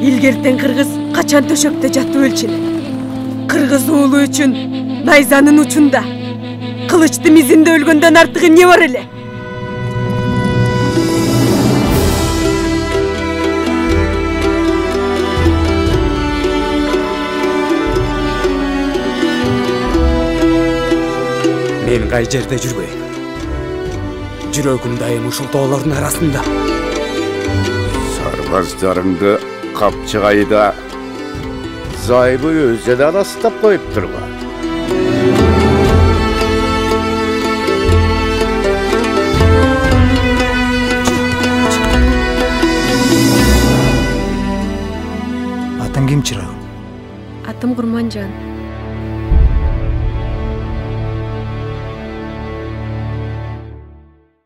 Илгертен кыргыз качан төшөктө жатып өлчүнө. Кыргыз уулу үчүн найзанын учунда, кылычты мизинде өлгөндөн артыгы эмне бар эле? Мен кай жерде жүрбөйм. Жүрөгүм дайым ушул тоолордун арасында. Сарбаздарыңды Капчыгайда зайбы өзі де арастап қойып тұрға. Атың ким, чырагым? Атым Курманжан.